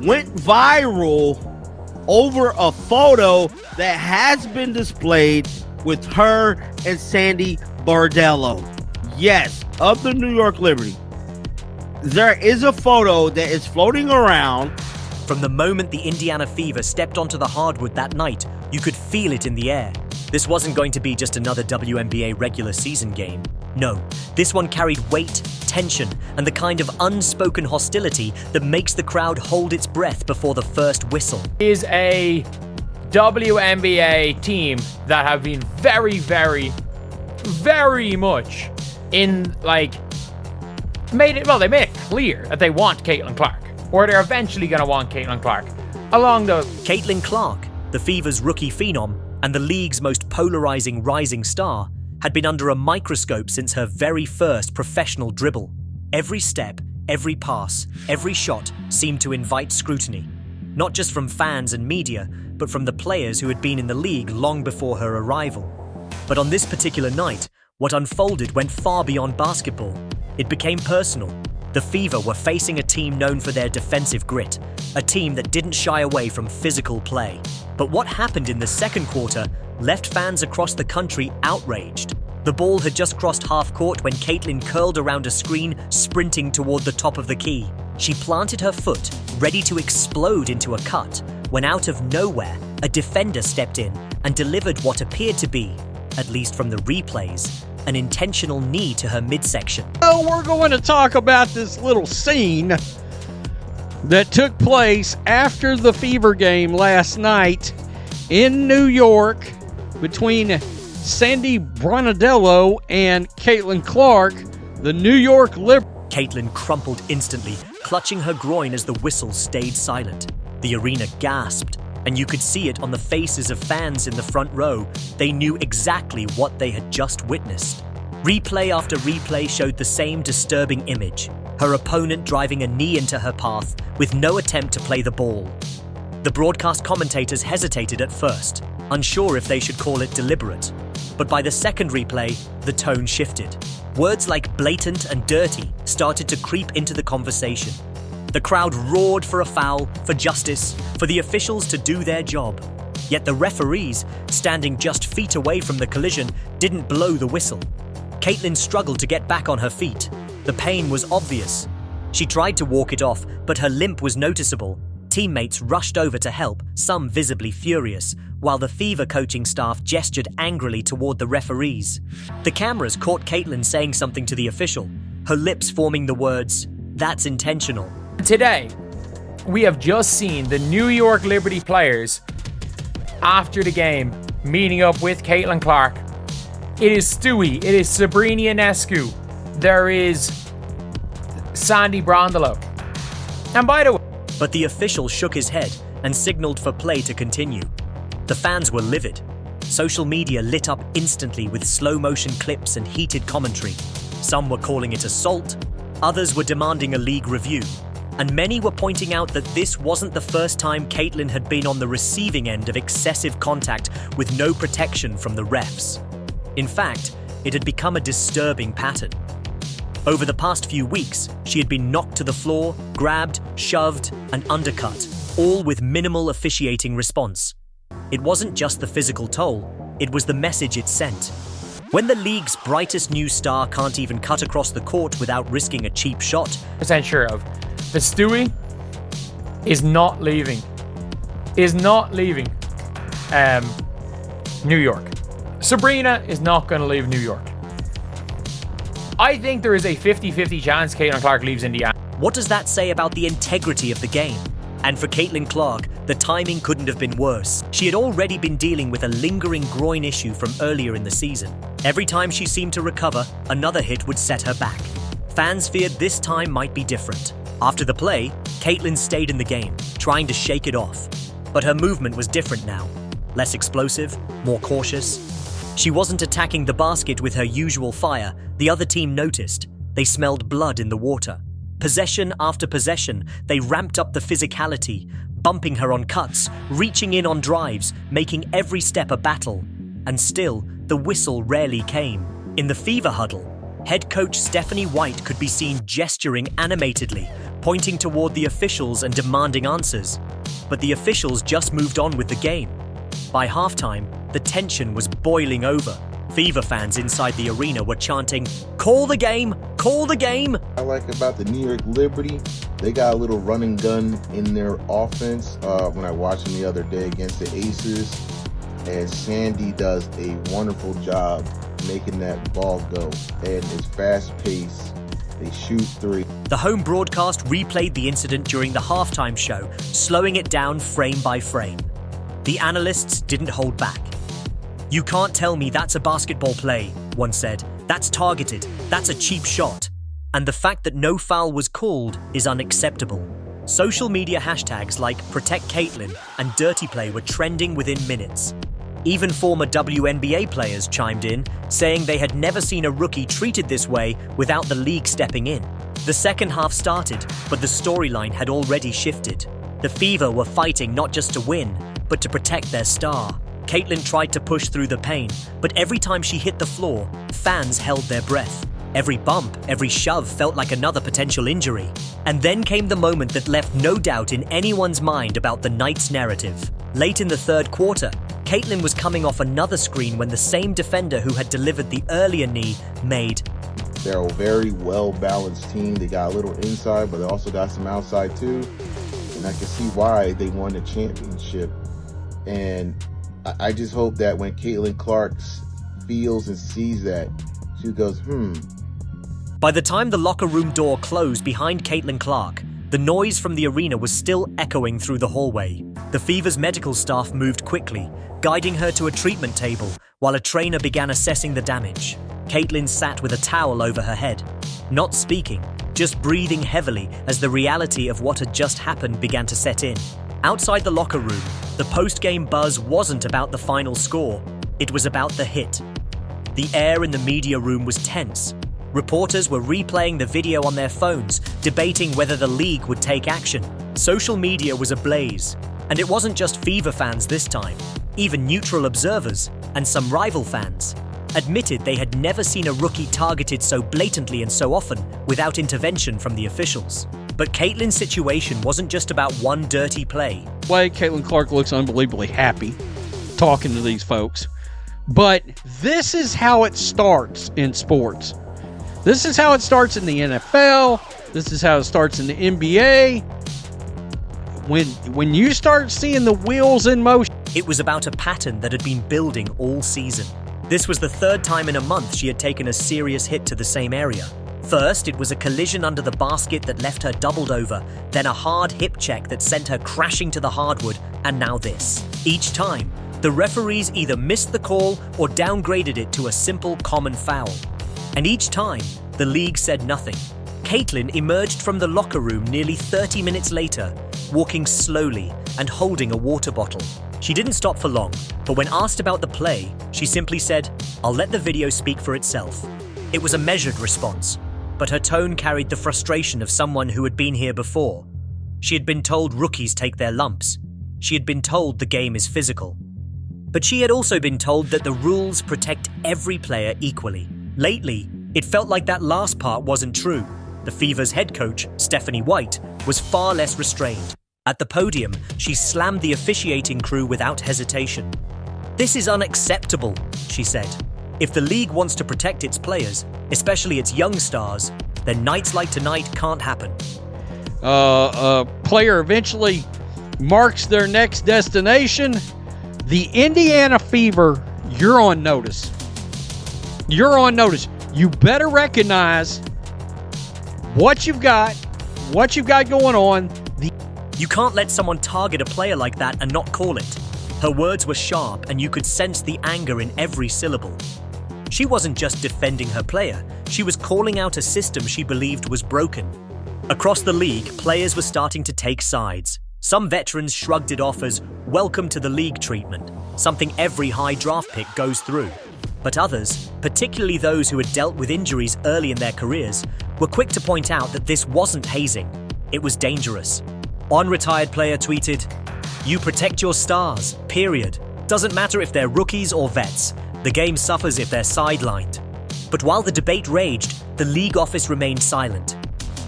went viral over a photo that has been displayed with her and Sandy Bardello. Yes, of the New York Liberty. There is a photo that is floating around. From the moment the Indiana Fever stepped onto the hardwood that night, you could feel it in the air. This wasn't going to be just another WNBA regular season game. No, this one carried weight, tension, and the kind of unspoken hostility that makes the crowd hold its breath before the first whistle. Is a WNBA team that have been very, very, very much in, they made it clear that they want Caitlin Clark, or they're eventually going to want Caitlin Clark. Caitlin Clark, the Fever's rookie phenom and the league's most polarizing rising star, had been under a microscope since her very first professional dribble. Every step, every pass, every shot seemed to invite scrutiny, not just from fans and media, but from the players who had been in the league long before her arrival. But on this particular night, what unfolded went far beyond basketball. It became personal. The Fever were facing a team known for their defensive grit, a team that didn't shy away from physical play. But what happened in the second quarter left fans across the country outraged. The ball had just crossed half court when Caitlin curled around a screen, sprinting toward the top of the key. She planted her foot, ready to explode into a cut, when out of nowhere, a defender stepped in and delivered what appeared to be, at least from the replays, an intentional knee to her midsection. So we're going to talk about this little scene that took place after the Fever game last night in New York between Sandy Bardello and Caitlin Clark, the New York Liberty. Caitlin crumpled instantly, clutching her groin as the whistle stayed silent. The arena gasped, and you could see it on the faces of fans in the front row. They knew exactly what they had just witnessed. Replay after replay showed the same disturbing image, her opponent driving a knee into her path with no attempt to play the ball. The broadcast commentators hesitated at first, unsure if they should call it deliberate. But by the second replay, the tone shifted. Words like blatant and dirty started to creep into the conversation. The crowd roared for a foul, for justice, for the officials to do their job. Yet the referees, standing just feet away from the collision, didn't blow the whistle. Caitlin struggled to get back on her feet. The pain was obvious. She tried to walk it off, but her limp was noticeable. Teammates rushed over to help, some visibly furious, while the Fever coaching staff gestured angrily toward the referees. The cameras caught Caitlin saying something to the official, her lips forming the words, "That's intentional." Today, we have just seen the New York Liberty players, after the game, meeting up with Caitlin Clark. It is Stewie, it is Sabrina Ionescu, there is Sandy Bardello. And by the way, but the official shook his head and signaled for play to continue. The fans were livid. Social media lit up instantly with slow-motion clips and heated commentary. Some were calling it assault, others were demanding a league review, and many were pointing out that this wasn't the first time Caitlin had been on the receiving end of excessive contact with no protection from the refs. In fact, it had become a disturbing pattern. Over the past few weeks, she had been knocked to the floor, grabbed, shoved, and undercut, all with minimal officiating response. It wasn't just the physical toll, it was the message it sent. When the league's brightest new star can't even cut across the court without risking a cheap shot, percent sure of, that Stewie is not leaving. New York. Sabrina is not going to leave New York. I think there is a 50-50 chance Caitlin Clark leaves Indiana. What does that say about the integrity of the game? And for Caitlin Clark, the timing couldn't have been worse. She had already been dealing with a lingering groin issue from earlier in the season. Every time she seemed to recover, another hit would set her back. Fans feared this time might be different. After the play, Caitlin stayed in the game, trying to shake it off. But her movement was different now. Less explosive, more cautious. She wasn't attacking the basket with her usual fire. The other team noticed. They smelled blood in the water. Possession after possession, they ramped up the physicality, bumping her on cuts, reaching in on drives, making every step a battle. And still, the whistle rarely came. In the Fever huddle, head coach Stephanie White could be seen gesturing animatedly, pointing toward the officials and demanding answers. But the officials just moved on with the game. By halftime, the tension was boiling over. Fever fans inside the arena were chanting, "Call the game! Call the game!" I like about the New York Liberty, they got a little run and gun in their offense. When I watched them the other day against the Aces, and Sandy does a wonderful job making that ball go. And it's fast-paced. They shoot three. The home broadcast replayed the incident during the halftime show, slowing it down frame by frame. The analysts didn't hold back. "You can't tell me that's a basketball play," one said. "That's targeted. That's a cheap shot." And the fact that no foul was called is unacceptable. Social media hashtags like Protect Caitlin and Dirty Play were trending within minutes. Even former WNBA players chimed in, saying they had never seen a rookie treated this way without the league stepping in. The second half started, but the storyline had already shifted. The Fever were fighting not just to win, but to protect their star. Caitlin tried to push through the pain, but every time she hit the floor, fans held their breath. Every bump, every shove felt like another potential injury. And then came the moment that left no doubt in anyone's mind about the night's narrative. Late in the third quarter, Caitlin was coming off another screen when the same defender who had delivered the earlier knee made. They're a very well-balanced team. They got a little inside, but they also got some outside too. And I can see why they won the championship. And I just hope that when Caitlin Clark feels and sees that, she goes, By the time the locker room door closed behind Caitlin Clark, the noise from the arena was still echoing through the hallway. The Fever's medical staff moved quickly, guiding her to a treatment table while a trainer began assessing the damage. Caitlin sat with a towel over her head, not speaking, just breathing heavily as the reality of what had just happened began to set in. Outside the locker room, the post-game buzz wasn't about the final score, it was about the hit. The air in the media room was tense. Reporters were replaying the video on their phones, debating whether the league would take action. Social media was ablaze. And it wasn't just Fever fans this time. Even neutral observers, and some rival fans, admitted they had never seen a rookie targeted so blatantly and so often without intervention from the officials. But Caitlin's situation wasn't just about one dirty play. Caitlin Clark looks unbelievably happy talking to these folks. But this is how it starts in sports. This is how it starts in the NFL. This is how it starts in the NBA. When you start seeing the wheels in motion. It was about a pattern that had been building all season. This was the third time in a month she had taken a serious hit to the same area. First, it was a collision under the basket that left her doubled over, then a hard hip check that sent her crashing to the hardwood, and now this. Each time, the referees either missed the call or downgraded it to a simple common foul. And each time, the league said nothing. Caitlin emerged from the locker room nearly 30 minutes later, walking slowly and holding a water bottle. She didn't stop for long, but when asked about the play, she simply said, "I'll let the video speak for itself." It was a measured response, but her tone carried the frustration of someone who had been here before. She had been told rookies take their lumps. She had been told the game is physical. But she had also been told that the rules protect every player equally. Lately, it felt like that last part wasn't true. The Fever's head coach, Stephanie White, was far less restrained. At the podium, she slammed the officiating crew without hesitation. "This is unacceptable," she said. "If the league wants to protect its players, especially its young stars, then nights like tonight can't happen." A player eventually marks their next destination. The Indiana Fever, you're on notice. You're on notice. You better recognize what you've got going on. You can't let someone target a player like that and not call it. Her words were sharp, and you could sense the anger in every syllable. She wasn't just defending her player, she was calling out a system she believed was broken. Across the league, players were starting to take sides. Some veterans shrugged it off as welcome to the league treatment, something every high draft pick goes through. But others, particularly those who had dealt with injuries early in their careers, were quick to point out that this wasn't hazing, it was dangerous. One retired player tweeted, "You protect your stars, period. Doesn't matter if they're rookies or vets. The game suffers if they're sidelined." But while the debate raged, the league office remained silent.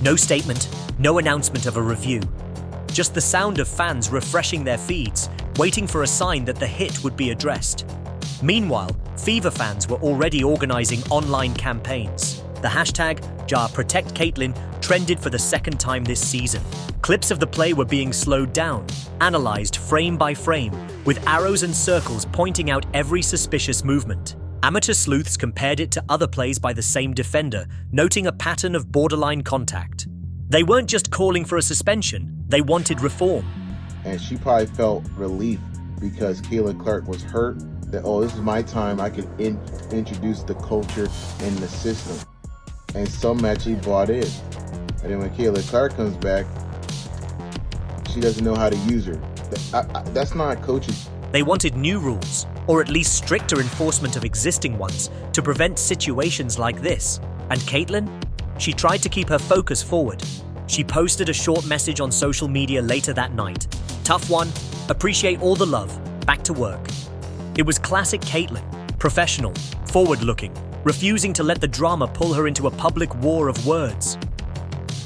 No statement, No announcement of a review. Just the sound of fans refreshing their feeds, waiting for a sign that the hit would be addressed. Meanwhile, Fever fans were already organizing online campaigns. The hashtag #JaProtectCaitlyn trended for the second time this season. Clips of the play were being slowed down, analyzed frame by frame, with arrows and circles pointing out every suspicious movement. Amateur sleuths compared it to other plays by the same defender, noting a pattern of borderline contact. They weren't just calling for a suspension, they wanted reform. And she probably felt relief because Caitlin Clark was hurt. That, oh, this is my time. I can introduce the culture in the system. And some actually bought in. And then when Caitlin Clark comes back, she doesn't know how to use her. That's not coaching. They wanted new rules, or at least stricter enforcement of existing ones, to prevent situations like this. And Caitlin? She tried to keep her focus forward. She posted a short message on social media later that night. Tough one, appreciate all the love, back to work. It was classic Caitlin, professional, forward-looking, refusing to let the drama pull her into a public war of words.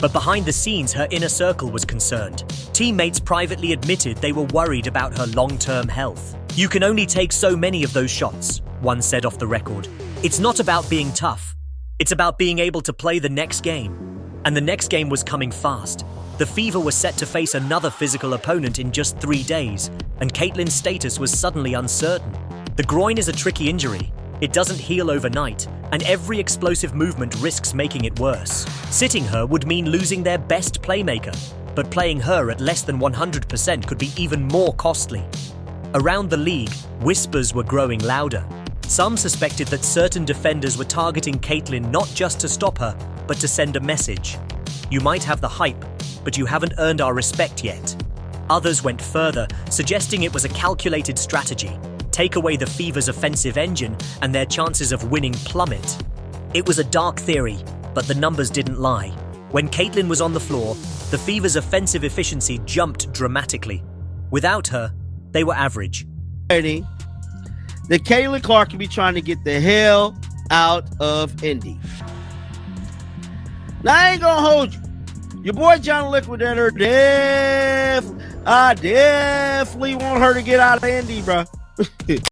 But behind the scenes, her inner circle was concerned. Teammates privately admitted they were worried about her long-term health. You can only take so many of those shots, one said off the record. It's not about being tough. It's about being able to play the next game. And the next game was coming fast. The Fever were set to face another physical opponent in just 3 days, and Caitlin's status was suddenly uncertain. The groin is a tricky injury. It doesn't heal overnight, and every explosive movement risks making it worse. Sitting her would mean losing their best playmaker, but playing her at less than 100% could be even more costly. Around the league, whispers were growing louder. Some suspected that certain defenders were targeting Caitlin not just to stop her, but to send a message. You might have the hype, but you haven't earned our respect yet. Others went further, suggesting it was a calculated strategy. Take away the Fever's offensive engine, and their chances of winning plummet. It was a dark theory, but the numbers didn't lie. When Caitlin was on the floor, the Fever's offensive efficiency jumped dramatically. Without her, they were average. That Caitlin Clark could be trying to get the hell out of Indy. Now, I ain't gonna hold you. Your boy John Liquidator I definitely want her to get out of Indy, bro.